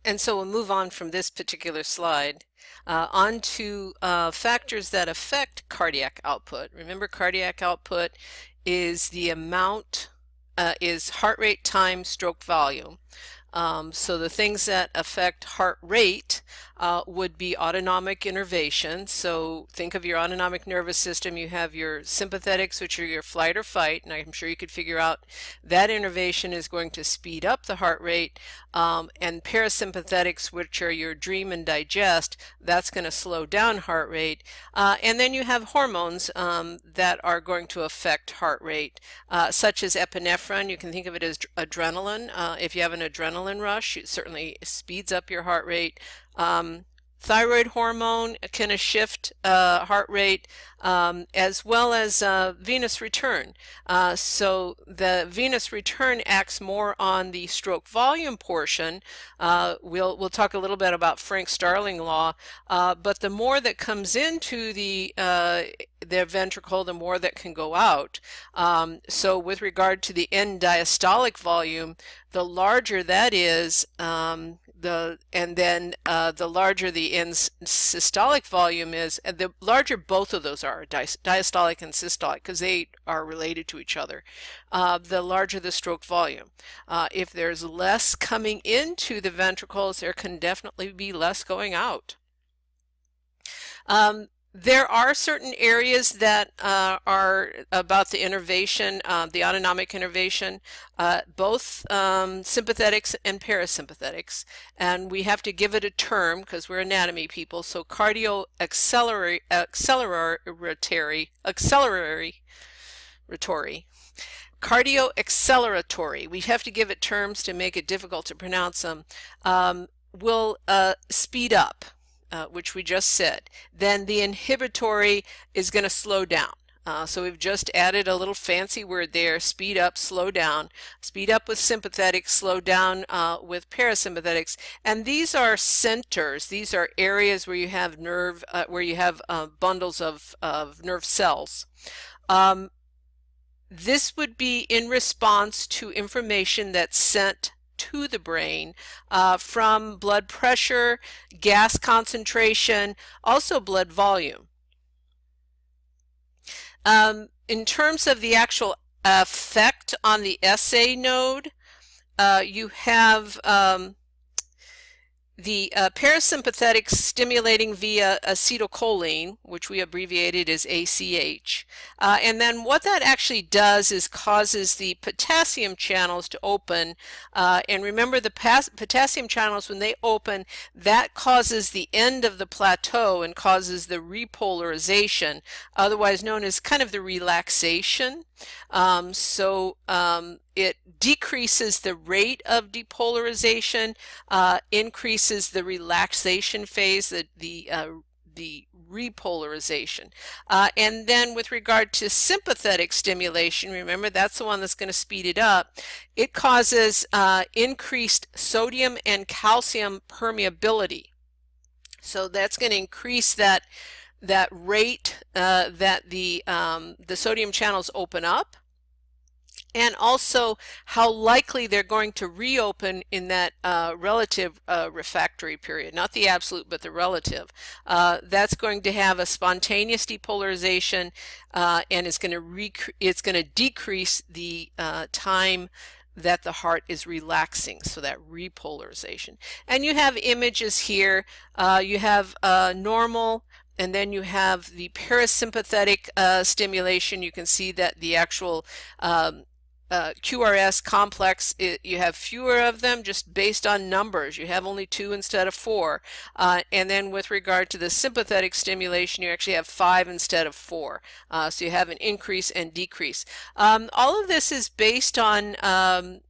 And so we'll move on from this particular slide on to factors that affect cardiac output. Remember, cardiac output is the amount, is heart rate times stroke volume. So the things that affect heart rate would be autonomic innervation. So think of your autonomic nervous system. You have your sympathetics, which are your flight or fight, and I'm sure you could figure out that innervation is going to speed up the heart rate, and parasympathetics, which are your dream and digest, that's going to slow down heart rate. And then you have hormones that are going to affect heart rate, such as epinephrine. You can think of it as adrenaline. If you have an adrenaline rush, it certainly speeds up your heart rate. Thyroid hormone can shift heart rate, as well as venous return. So the venous return acts more on the stroke volume portion. We'll talk a little bit about Frank-Starling law, but the more that comes into the ventricle, the more that can go out. So with regard to the end diastolic volume, the larger that is, the larger the end systolic volume is, and the larger both of those are, diastolic and systolic, because they are related to each other, the larger the stroke volume. If there's less coming into the ventricles, there can definitely be less going out. There are certain areas that are about the innervation, the autonomic innervation, both sympathetics and parasympathetics, and we have to give it a term because we're anatomy people. So cardioacceleratory, cardioacceleratory, we have to give it terms to make it difficult to pronounce them, will speed up. Which we just said. Then the inhibitory is going to slow down. So we've just added a little fancy word there, speed up, slow down. Speed up with sympathetics, slow down with parasympathetics. And these are centers. These are areas where you have nerve, where you have bundles of nerve cells. This would be in response to information that's sent to the brain from blood pressure, gas concentration, also blood volume. In terms of the actual effect on the SA node, you have the parasympathetic stimulating via acetylcholine, which we abbreviated as ACH. And then what that actually does is causes the potassium channels to open. And remember, the potassium channels, when they open, that causes the end of the plateau and causes the repolarization, otherwise known as kind of the relaxation. It decreases the rate of depolarization, increases the relaxation phase, the repolarization. And then with regard to sympathetic stimulation, remember that's the one that's going to speed it up. It causes increased sodium and calcium permeability. So that's going to increase that rate that the sodium channels open up, and also how likely they're going to reopen in that relative refractory period, not the absolute but the relative. That's going to have a spontaneous depolarization, and it's going to decrease the time that the heart is relaxing, so that repolarization. And you have images here. You have normal, and then you have the parasympathetic stimulation. You can see that the actual QRS complex, you have fewer of them just based on numbers. You have only 2 instead of 4. And then with regard to the sympathetic stimulation, you actually have 5 instead of 4. So you have an increase and decrease. All of this is based on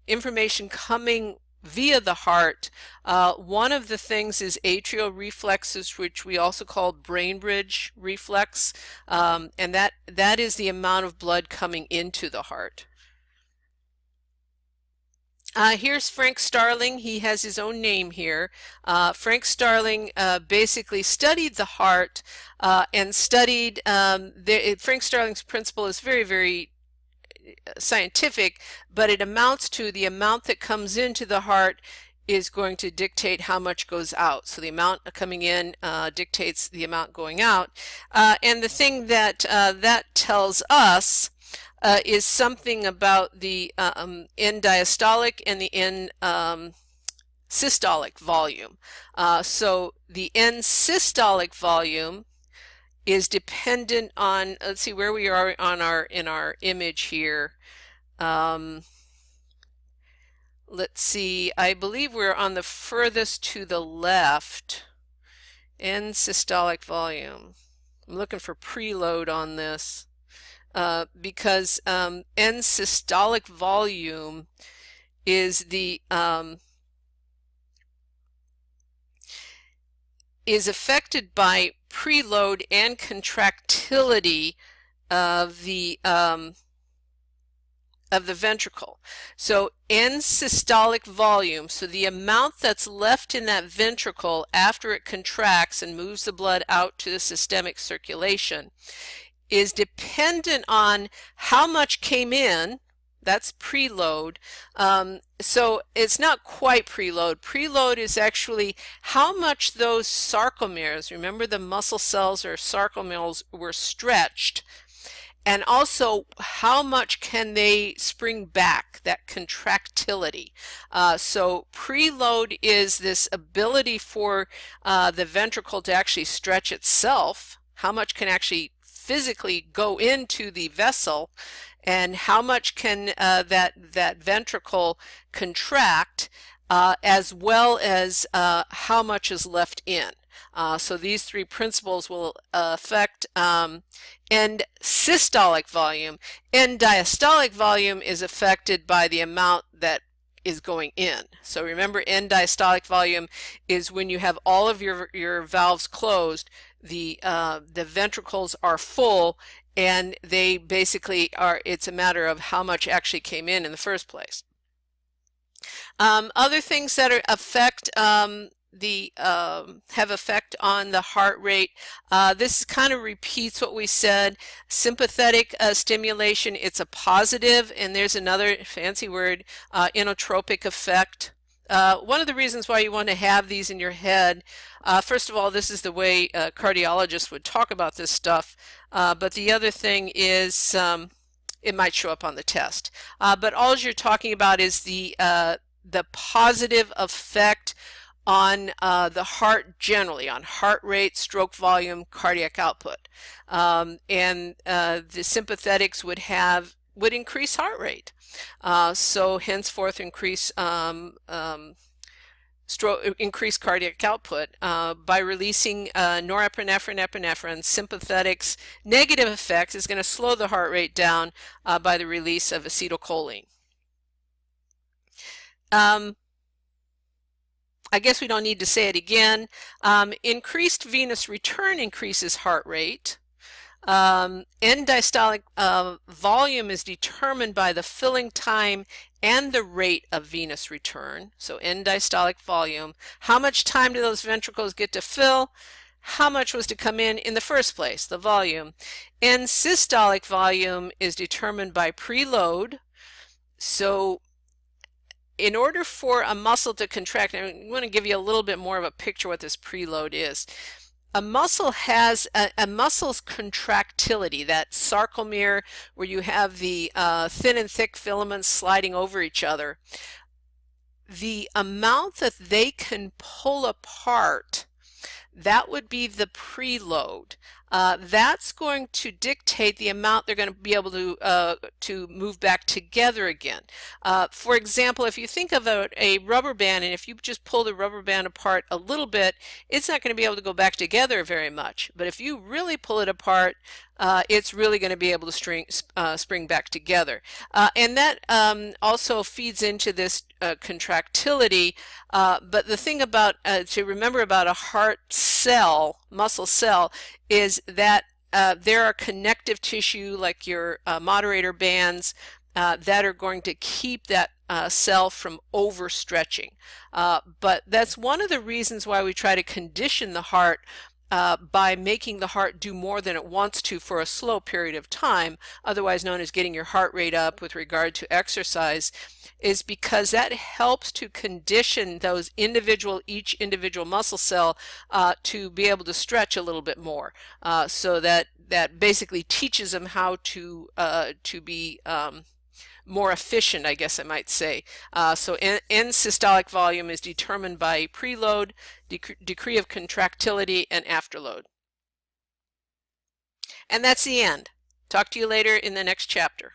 information coming via the heart. One of the things is atrial reflexes, which we also call brain bridge reflex, and that is the amount of blood coming into the heart. Here's Frank-Starling. He has his own name here. Frank-Starling basically studied the heart and studied, Frank-Starling's principle is very, very scientific, but it amounts to the amount that comes into the heart is going to dictate how much goes out. So the amount coming in dictates the amount going out. And the thing that that tells us is something about the end diastolic and the end systolic volume. So the end systolic volume is dependent on, let's see where we are on in our image here. Let's see, I believe we're on the furthest to the left. End systolic volume. I'm looking for preload on this because end systolic volume is the is affected by preload and contractility of the ventricle. So end systolic volume, so the amount that's left in that ventricle after it contracts and moves the blood out to the systemic circulation, is dependent on how much came in. That's preload. So it's not quite preload. Preload is actually how much those sarcomeres, remember the muscle cells or sarcomeres, were stretched, and also how much can they spring back, that contractility. So preload is this ability for the ventricle to actually stretch itself, how much can actually physically go into the vessel, and how much can that ventricle contract, as well as how much is left in. So these three principles will affect end systolic volume. End diastolic volume is affected by the amount that is going in. So remember, end diastolic volume is when you have all of your valves closed, the ventricles are full, and they basically are, it's a matter of how much actually came in the first place. Other things that affect have effect on the heart rate. This kind of repeats what we said. Sympathetic stimulation, it's a positive, and there's another fancy word, inotropic effect. One of the reasons why you want to have these in your head, first of all, this is the way cardiologists would talk about this stuff, but the other thing is it might show up on the test. But all you're talking about is the positive effect on the heart generally, on heart rate, stroke volume, cardiac output. And the sympathetics would increase heart rate. So henceforth increase cardiac output by releasing norepinephrine, epinephrine. Sympathetics negative effects is going to slow the heart rate down by the release of acetylcholine. I guess we don't need to say it again. Increased venous return increases heart rate. End diastolic volume is determined by the filling time and the rate of venous return. So end diastolic volume, how much time do those ventricles get to fill? How much was to come in the first place, the volume. End systolic volume is determined by preload. So in order for a muscle to contract, I want to give you a little bit more of a picture what this preload is. A muscle has a muscle's contractility, that sarcomere where you have the thin and thick filaments sliding over each other. The amount that they can pull apart, that would be the preload. That's going to dictate the amount they're going to be able to move back together again. For example, if you think of a rubber band, and if you just pull the rubber band apart a little bit, it's not going to be able to go back together very much. But if you really pull it apart, it's really going to be able to spring back together. And that also feeds into this contractility. But the thing about to remember about a heart cell, muscle cell, is that there are connective tissue like your moderator bands that are going to keep that cell from overstretching. But that's one of the reasons why we try to condition the heart by making the heart do more than it wants to for a slow period of time, otherwise known as getting your heart rate up with regard to exercise, is because that helps to condition those each individual muscle cell to be able to stretch a little bit more. So that basically teaches them how to be more efficient, I guess I might say. So end systolic volume is determined by preload, degree of contractility, and afterload. And that's the end. Talk to you later in the next chapter.